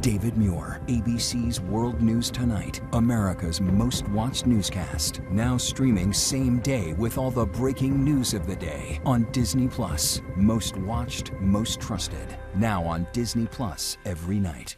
David Muir, ABC's World News Tonight, America's most watched newscast. Now streaming same day with all the breaking news of the day on Disney Plus. Most watched, most trusted. Now on Disney Plus every night.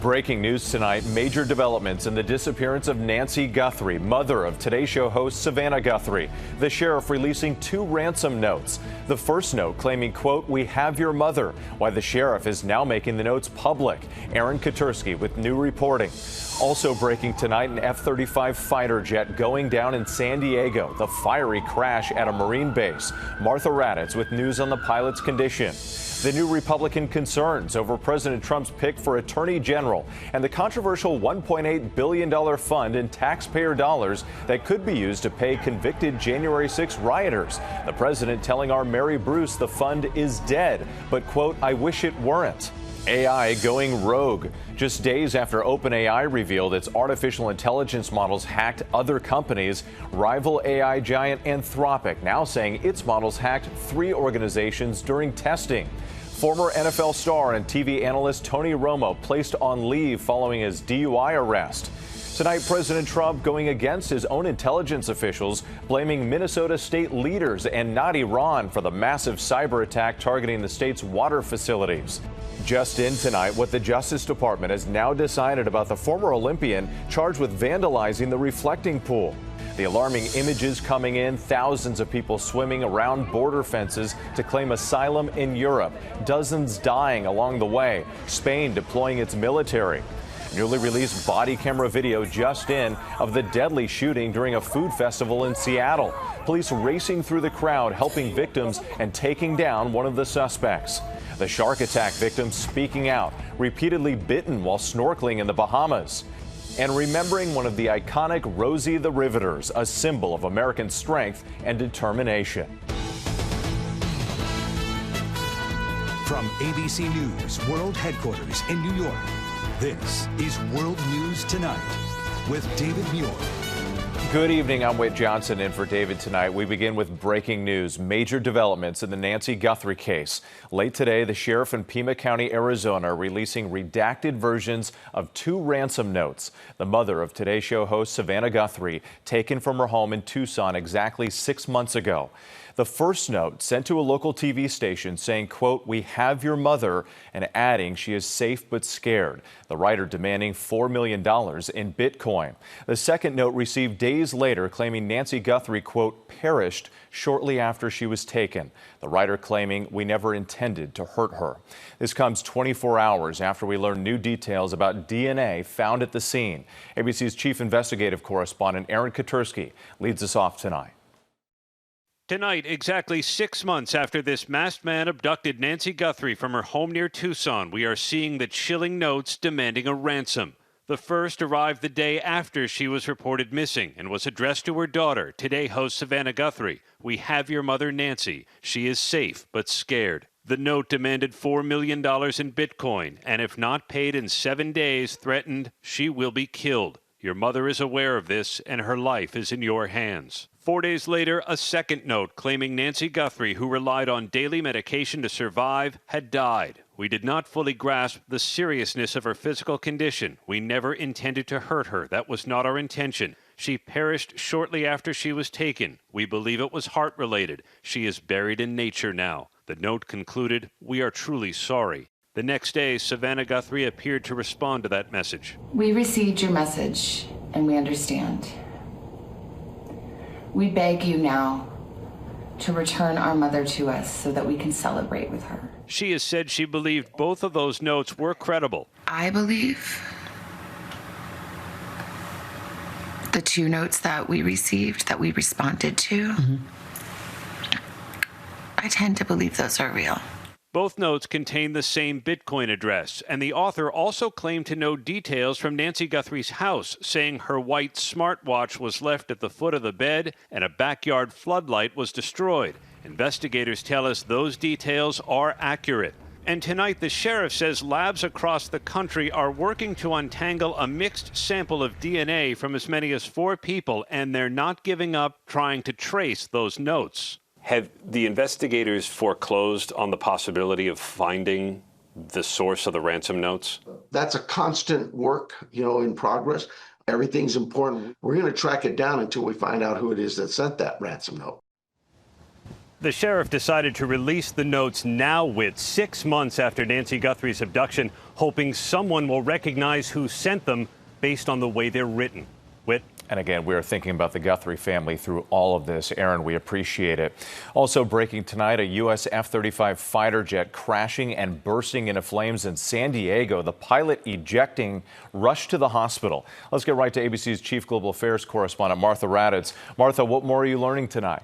Breaking news tonight, major developments in the disappearance of Nancy Guthrie, mother of Today Show host Savannah Guthrie. The sheriff releasing 2 ransom notes. The first note claiming, quote, "We have your mother," why the sheriff is now making the notes public. Aaron Katersky with new reporting. Also breaking tonight, an F-35 fighter jet going down in San Diego. The fiery crash at a Marine base. Martha Raddatz with news on the pilot's condition. The new Republican concerns over President Trump's pick for Attorney General and the controversial $1.8 billion fund in taxpayer dollars that could be used to pay convicted January 6 rioters. The president telling our Mary Bruce the fund is dead, but, quote, "I wish it weren't." AI going rogue. Just days after OpenAI revealed its artificial intelligence models hacked other companies, rival AI giant Anthropic now saying its models hacked 3 organizations during testing. Former NFL star and TV analyst Tony Romo placed on leave following his DUI arrest. Tonight, President Trump going against his own intelligence officials, blaming Minnesota state leaders and not Iran for the massive cyber attack targeting the state's water facilities. Just in tonight, what the Justice Department has now decided about the former Olympian charged with vandalizing the reflecting pool. The alarming images coming in, thousands of people swimming around border fences to claim asylum in Europe, dozens dying along the way, Spain deploying its military. Newly released body camera video just in of the deadly shooting during a food festival in Seattle. Police racing through the crowd, helping victims and taking down one of the suspects. The shark attack victim speaking out, repeatedly bitten while snorkeling in the Bahamas. And remembering one of the iconic Rosie the Riveters, a symbol of American strength and determination. From ABC News World Headquarters in New York, this is World News Tonight with David Muir. Good evening. I'm Whit Johnson in for David tonight. We begin with breaking news. Major developments in the Nancy Guthrie case. Late today, the sheriff in Pima County, Arizona, are releasing redacted versions of 2 ransom notes. The mother of Today Show host Savannah Guthrie, taken from her home in Tucson exactly 6 months ago. The first note sent to a local TV station saying, quote, "We have your mother," and adding she is safe but scared. The writer demanding $4 million in Bitcoin. The second note received days later claiming Nancy Guthrie, quote, "perished shortly after she was taken." The writer claiming we never intended to hurt her. This comes 24 hours after we learned new details about DNA found at the scene. ABC's chief investigative correspondent Aaron Katersky leads us off tonight. Tonight, exactly 6 months after this masked man abducted Nancy Guthrie from her home near Tucson, we are seeing the chilling notes demanding a ransom. The first arrived the day after she was reported missing and was addressed to her daughter, Today host Savannah Guthrie. "We have your mother, Nancy. She is safe but scared." The note demanded $4 million in Bitcoin, and if not paid in 7 days, threatened she will be killed. Your mother is aware of this, and her life is in your hands. 4 days later, a second note claiming Nancy Guthrie, who relied on daily medication to survive, had died. "We did not fully grasp the seriousness of her physical condition. We never intended to hurt her. That was not our intention. She perished shortly after she was taken. We believe it was heart-related. She is buried in nature now." The note concluded, "We are truly sorry." The next day, Savannah Guthrie appeared to respond to that message. "We received your message, and we understand. We beg you now to return our mother to us so that we can celebrate with her." She has said she believed both of those notes were credible. I believe the 2 notes that we received, that we responded to, I tend to believe those are real. Both notes contain the same Bitcoin address, and the author also claimed to know details from Nancy Guthrie's house, saying her white smartwatch was left at the foot of the bed and a backyard floodlight was destroyed. Investigators tell us those details are accurate. And tonight, the sheriff says labs across the country are working to untangle a mixed sample of DNA from as many as 4 people, and they're not giving up trying to trace those notes. Have the investigators foreclosed on the possibility of finding the source of the ransom notes? That's a constant work, in progress. Everything's important. We're going to track it down until we find out who it is that sent that ransom note. The sheriff decided to release the notes now, Whit, 6 months after Nancy Guthrie's abduction, hoping someone will recognize who sent them based on the way they're written. Whit? And again, we are thinking about the Guthrie family through all of this. Aaron, we appreciate it. Also breaking tonight, a U.S. F-35 fighter jet crashing and bursting into flames in San Diego. The pilot ejecting rushed to the hospital. Let's get right to ABC's Chief Global Affairs correspondent, Martha Raddatz. Martha, what more are you learning tonight?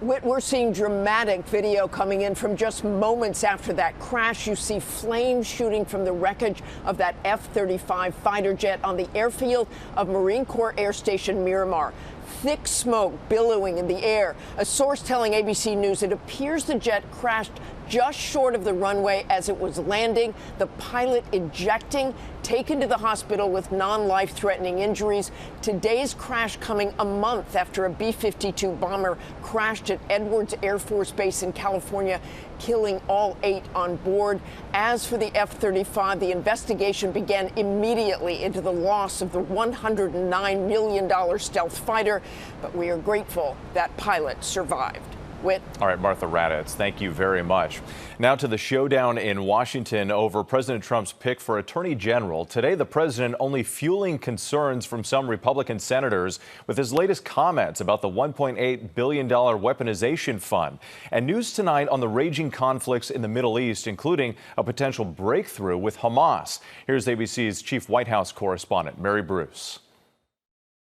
Whit, we're seeing dramatic video coming in from just moments after that crash. You see flames shooting from the wreckage of that F-35 fighter jet on the airfield of Marine Corps Air Station Miramar. Thick smoke billowing in the air. A source telling ABC News it appears the jet crashed just short of the runway as it was landing. The pilot ejecting, taken to the hospital with non-life-threatening injuries. Today's crash coming a month after a B-52 bomber crashed at Edwards Air Force Base in California, killing all 8 on board. As for the F-35, the investigation began immediately into the loss of the $109 million stealth fighter, but we are grateful that pilot survived. Whit. All right, Martha Raddatz, thank you very much. Now to the showdown in Washington over President Trump's pick for Attorney General. Today, the president only fueling concerns from some Republican senators with his latest comments about the $1.8 billion weaponization fund. And news tonight on the raging conflicts in the Middle East, including a potential breakthrough with Hamas. Here's ABC's Chief White House correspondent, Mary Bruce.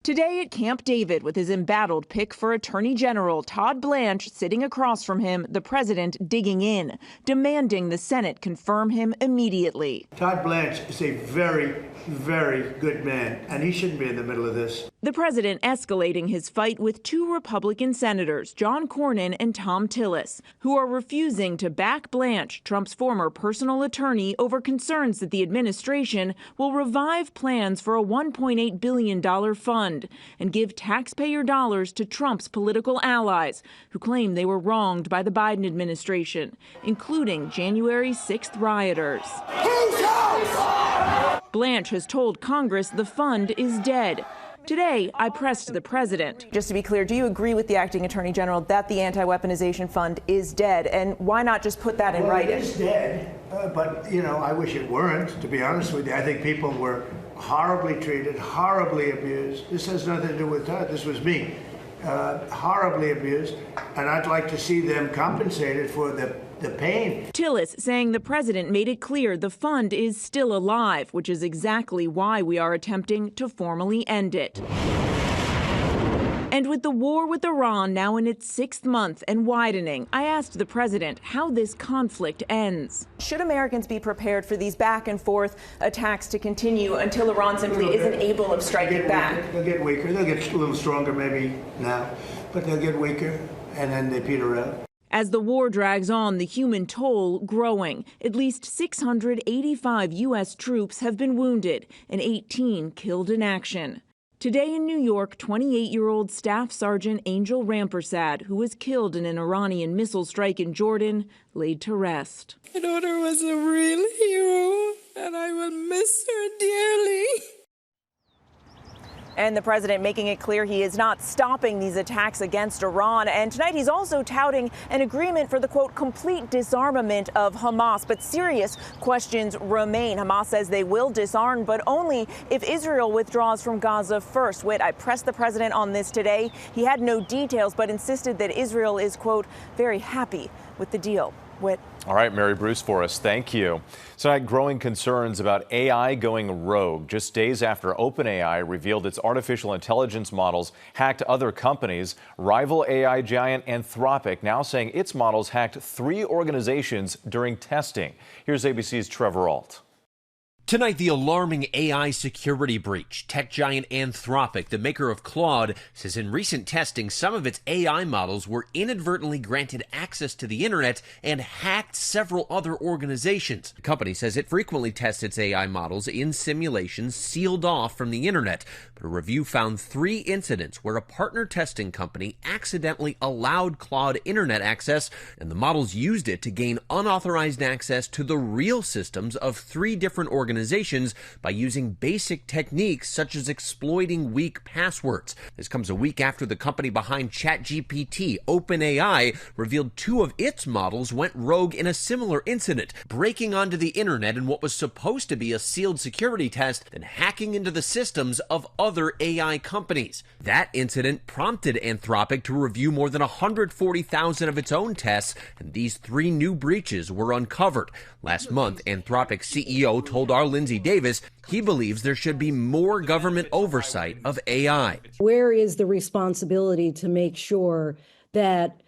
Today at Camp David with his embattled pick for Attorney General Todd Blanche sitting across from him, the president digging in, demanding the Senate confirm him immediately. Todd Blanche is a very, very good man, and he shouldn't be in the middle of this. The president escalating his fight with 2 Republican senators, John Cornyn and Tom Tillis, who are refusing to back Blanche, Trump's former personal attorney, over concerns that the administration will revive plans for a $1.8 billion fund and give taxpayer dollars to Trump's political allies who claim they were wronged by the Biden administration, including January 6th rioters. Blanche has told Congress the fund is dead. Today, I pressed the president. Just to be clear, do you agree with the acting attorney general that the anti-weaponization fund is dead? And why not just put that in writing? It is dead, but, I wish it weren't, to be honest with you. I think people were horribly treated, horribly abused. This has nothing to do with Todd. This was me. Horribly abused. And I'd like to see them compensated for the pain. Tillis saying the president made it clear the fund is still alive, which is exactly why we are attempting to formally end it. And with the war with Iran now in its 6th month and widening, I asked the president how this conflict ends. Should Americans be prepared for these back and forth attacks to continue until Iran simply isn't able of striking back? They'll get weaker. They'll get a little stronger maybe now, but they'll get weaker, and then they peter out. As the war drags on, the human toll growing. At least 685 U.S. troops have been wounded and 18 killed in action. Today in New York, 28-year-old Staff Sergeant Angel Rampersad, who was killed in an Iranian missile strike in Jordan, laid to rest. My daughter was a real hero, and I will miss her dearly. And the president making it clear he is not stopping these attacks against Iran. And tonight he's also touting an agreement for the, quote, complete disarmament of Hamas. But serious questions remain. Hamas says they will disarm, but only if Israel withdraws from Gaza first. Whit, I pressed the president on this today. He had no details, but insisted that Israel is, quote, very happy with the deal. Whit. All right, Mary Bruce for us. Thank you. Tonight, growing concerns about AI going rogue just days after OpenAI revealed its artificial intelligence models hacked other companies. Rival AI giant Anthropic now saying its models hacked 3 organizations during testing. Here's ABC's Trevor Ault. Tonight, the alarming AI security breach. Tech giant Anthropic, the maker of Claude, says in recent testing, some of its AI models were inadvertently granted access to the internet and hacked several other organizations. The company says it frequently tests its AI models in simulations sealed off from the internet. But a review found 3 incidents where a partner testing company accidentally allowed Claude internet access, and the models used it to gain unauthorized access to the real systems of 3 different organizations by using basic techniques such as exploiting weak passwords. This comes a week after the company behind ChatGPT, OpenAI, revealed 2 of its models went rogue in a similar incident, breaking onto the internet in what was supposed to be a sealed security test, then hacking into the systems of other AI companies. That incident prompted Anthropic to review more than 140,000 of its own tests, and these 3 new breaches were uncovered. Last month, Anthropic CEO told our Lindsay Davis he believes there should be more government oversight of AI. Where is the responsibility to make sure that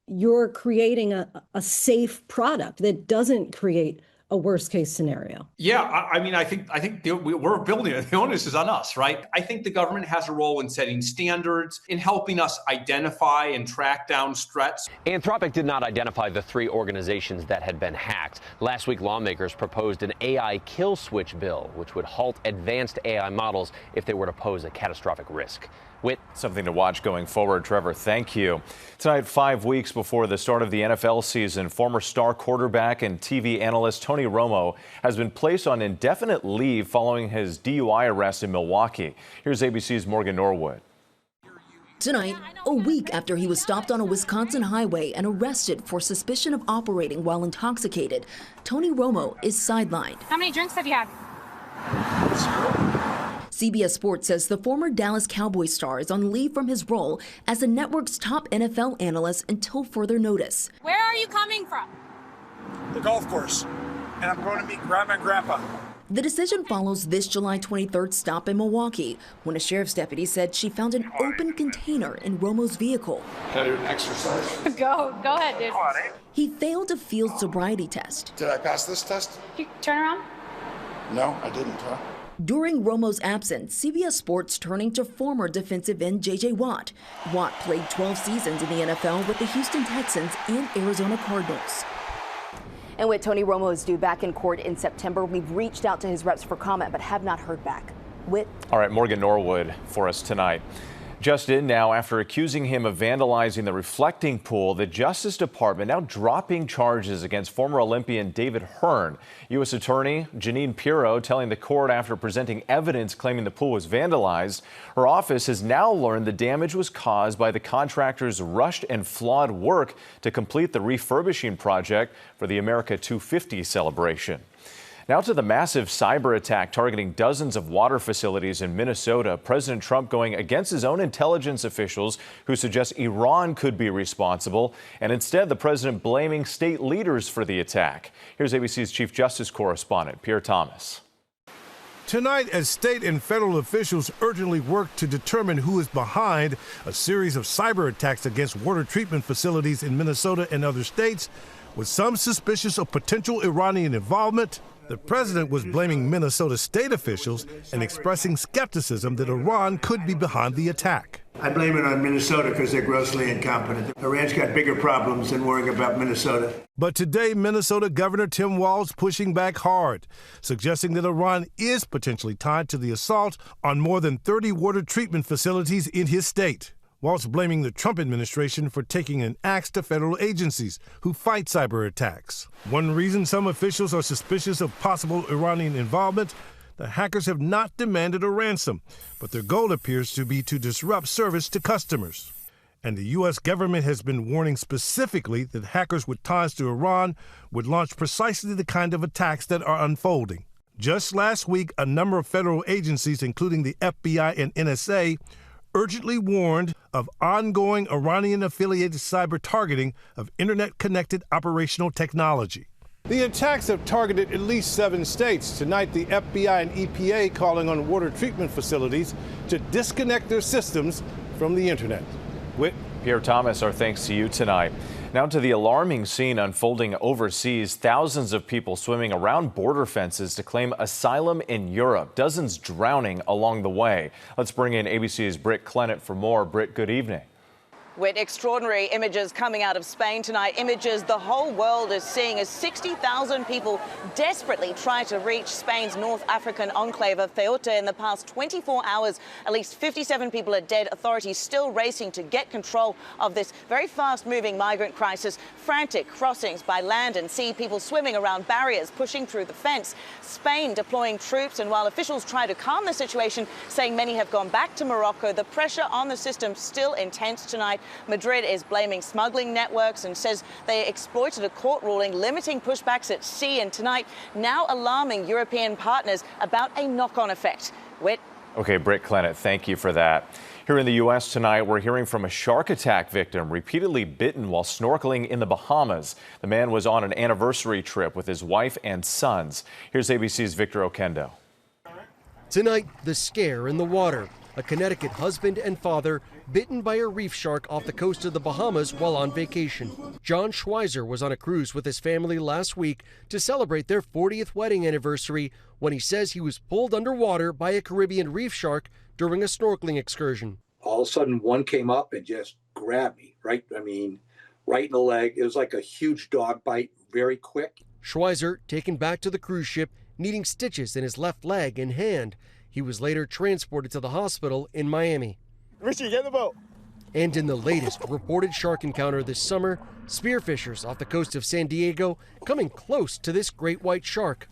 you're creating a safe product that doesn't create a worst case scenario? Yeah, I mean, I think we're building it. The onus is on us, right? I think the government has a role in setting standards, in helping us identify and track down threats. Anthropic did not identify the 3 organizations that had been hacked. Last week, lawmakers proposed an AI kill switch bill, which would halt advanced AI models if they were to pose a catastrophic risk. Whit. Something to watch going forward. Trevor, thank you. Tonight, 5 weeks before the start of the NFL season, former star quarterback and TV analyst Tony Romo has been placed on indefinite leave following his DUI arrest in Milwaukee. Here's ABC's Morgan Norwood. Tonight, a week after he was stopped on a Wisconsin highway and arrested for suspicion of operating while intoxicated, Tony Romo is sidelined. How many drinks have you had? CBS Sports says the former Dallas Cowboys star is on leave from his role as the network's top NFL analyst until further notice. Where are you coming from? The golf course, and I'm going to meet Grandma and Grandpa. The decision follows this July 23rd stop in Milwaukee, when a sheriff's deputy said she found an open container in Romo's vehicle. Can I do an exercise? Go ahead, dude. He failed a field sobriety test. Did I pass this test? You turn around. No, I didn't, huh? During Romo's absence, CBS Sports turning to former defensive end J.J. Watt. Watt played 12 seasons in the NFL with the Houston Texans and Arizona Cardinals. And with Tony Romo is due back in court in September, we've reached out to his reps for comment but have not heard back. Whit. All right, Morgan Norwood for us tonight. Just in now, after accusing him of vandalizing the reflecting pool, the Justice Department now dropping charges against former Olympian David Hearn. U.S. Attorney Jeanne Pirro telling the court after presenting evidence claiming the pool was vandalized, her office has now learned the damage was caused by the contractor's rushed and flawed work to complete the refurbishing project for the America 250 celebration. Now to the massive cyber attack targeting dozens of water facilities in Minnesota. President Trump going against his own intelligence officials who suggest Iran could be responsible, and instead the president blaming state leaders for the attack. Here's ABC's Chief Justice correspondent Pierre Thomas. Tonight, as state and federal officials urgently work to determine who is behind a series of cyber attacks against water treatment facilities in Minnesota and other states, with some suspicious of potential Iranian involvement, the president was blaming Minnesota state officials and expressing skepticism that Iran could be behind the attack. I blame it on Minnesota because they're grossly incompetent. Iran's got bigger problems than worrying about Minnesota. But today, Minnesota Governor Tim Walz pushing back hard, suggesting that Iran is potentially tied to the assault on more than 30 water treatment facilities in his state. Walz blaming the Trump administration for taking an axe to federal agencies who fight cyber attacks. One reason some officials are suspicious of possible Iranian involvement, the hackers have not demanded a ransom, but their goal appears to be to disrupt service to customers. And the U.S. government has been warning specifically that hackers with ties to Iran would launch precisely the kind of attacks that are unfolding. Just last week, a number of federal agencies, including the FBI and NSA, urgently warned of ongoing Iranian-affiliated cyber targeting of internet-connected operational technology. The attacks have targeted at least 7 states. Tonight, the FBI and EPA calling on water treatment facilities to disconnect their systems from the internet. Whit. Pierre Thomas, our thanks to you tonight. Now to the alarming scene unfolding overseas. Thousands of people swimming around border fences to claim asylum in Europe. Dozens drowning along the way. Let's bring in ABC's Britt Clennett for more. Britt, good evening. With extraordinary images coming out of Spain tonight, images the whole world is seeing as 60,000 people desperately try to reach Spain's North African enclave of Ceuta. In the past 24 hours, at least 57 people are dead. Authorities still racing to get control of this very fast-moving migrant crisis. Frantic crossings by land and sea, people swimming around barriers, pushing through the fence. Spain deploying troops, and while officials try to calm the situation, saying many have gone back to Morocco, the pressure on the system still intense tonight. Madrid is blaming smuggling networks and says they exploited a court ruling limiting pushbacks at sea, and tonight now alarming European partners about a knock-on effect. Whit. Okay, Britt Clennett, thank you for that. Here in the U.S. tonight, we're hearing from a shark attack victim repeatedly bitten while snorkeling in the Bahamas. The man was on an anniversary trip with his wife and sons. Here's ABC's Victor Oquendo. Tonight, the scare in the water. A Connecticut husband and father bitten by a reef shark off the coast of the Bahamas while on vacation. John Schweizer was on a cruise with his family last week to celebrate their 40th wedding anniversary when he says he was pulled underwater by a Caribbean reef shark during a snorkeling excursion. All of a sudden, one came up and just grabbed me, right in the leg. It was like a huge dog bite, very quick. Schweizer taken back to the cruise ship, needing stitches in his left leg and hand. He was later transported to the hospital in Miami. Richie, get in the boat. And in the latest reported shark encounter this summer, spearfishers off the coast of San Diego coming close to this great white shark.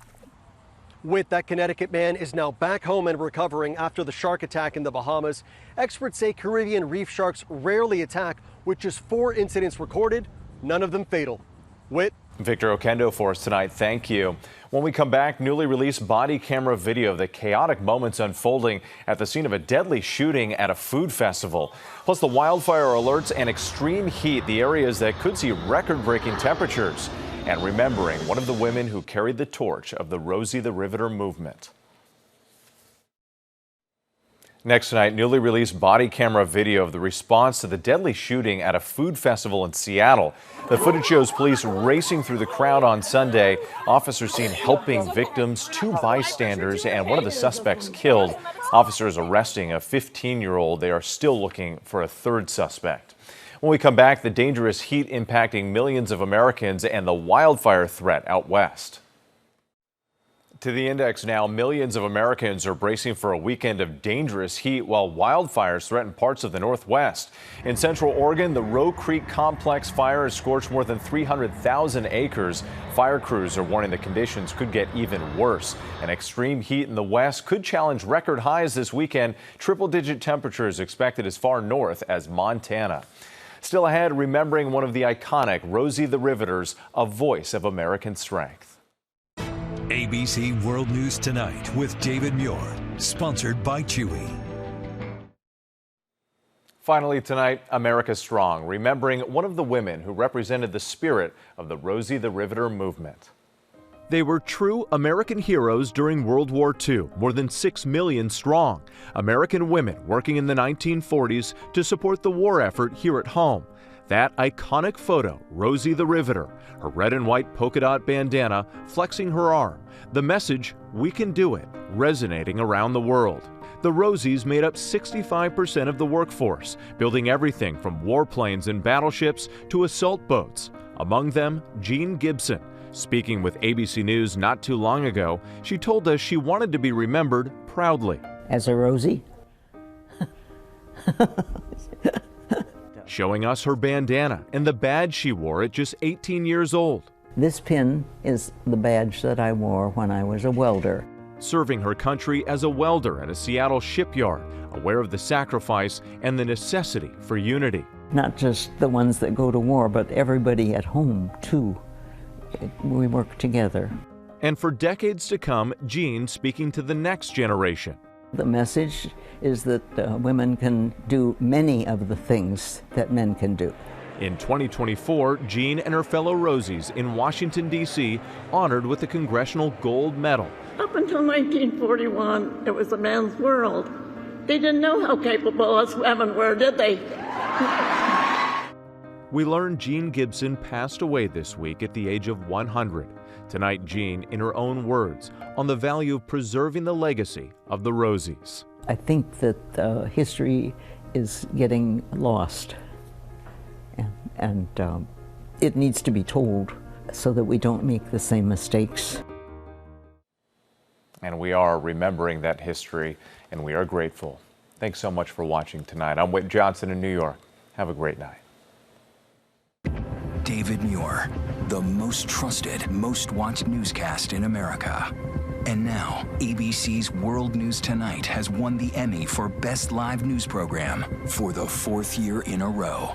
Whit, that Connecticut man is now back home and recovering after the shark attack in the Bahamas. Experts say Caribbean reef sharks rarely attack, with just 4 incidents recorded, none of them fatal. Whit. Victor Oquendo for us tonight. Thank you. When we come back, newly released body camera video of the chaotic moments unfolding at the scene of a deadly shooting at a food festival. Plus the wildfire alerts and extreme heat, the areas that could see record-breaking temperatures. And remembering one of the women who carried the torch of the Rosie the Riveter movement. Next tonight, newly released body camera video of the response to the deadly shooting at a food festival in Seattle. The footage shows police racing through the crowd on Sunday. Officers seen helping victims, 2 bystanders, and one of the suspects killed. Officers arresting a 15-year-old. They are still looking for a 3rd suspect. When we come back, the dangerous heat impacting millions of Americans and the wildfire threat out west. To the index now, millions of Americans are bracing for a weekend of dangerous heat while wildfires threaten parts of the Northwest. In Central Oregon, the Roe Creek Complex fire has scorched more than 300,000 acres. Fire crews are warning the conditions could get even worse. And extreme heat in the West could challenge record highs this weekend. Triple-digit temperatures expected as far north as Montana. Still ahead, remembering one of the iconic Rosie the Riveters, a voice of American strength. ABC World News Tonight with David Muir, sponsored by Chewy. Finally tonight, America Strong, remembering one of the women who represented the spirit of the Rosie the Riveter movement. They were true American heroes during World War II, more than 6 million strong. American women working in the 1940s to support the war effort here at home. That iconic photo, Rosie the Riveter, her red and white polka dot bandana flexing her arm. The message, "We can do it," resonating around the world. The Rosies made up 65% of the workforce, building everything from warplanes and battleships to assault boats. Among them, Jeanne Gibson. Speaking with ABC News not too long ago, she told us she wanted to be remembered proudly. As a Rosie. Showing us her bandana and the badge she wore at just 18 years old. This pin is the badge that I wore when I was a welder. Serving her country as a welder at a Seattle shipyard, aware of the sacrifice and the necessity for unity. Not just the ones that go to war, but everybody at home, too. We work together. And for decades to come, Jeanne speaking to the next generation. The message is that women can do many of the things that men can do. In 2024, Jeanne and her fellow Rosies in Washington, D.C., honored with the Congressional Gold Medal. Up until 1941, it was a man's world. They didn't know how capable us women were, did they? We learned Jeanne Gibson passed away this week at the age of 100. Tonight, Jeanne, in her own words, on the value of preserving the legacy of the Rosies. I think that history is getting lost, and it needs to be told so that we don't make the same mistakes. And we are remembering that history, and we are grateful. Thanks so much for watching tonight. I'm Whit Johnson in New York. Have a great night. David Muir, the most trusted, most watched newscast in America. And now, ABC's World News Tonight has won the Emmy for Best Live News Program for the 4th year in a row.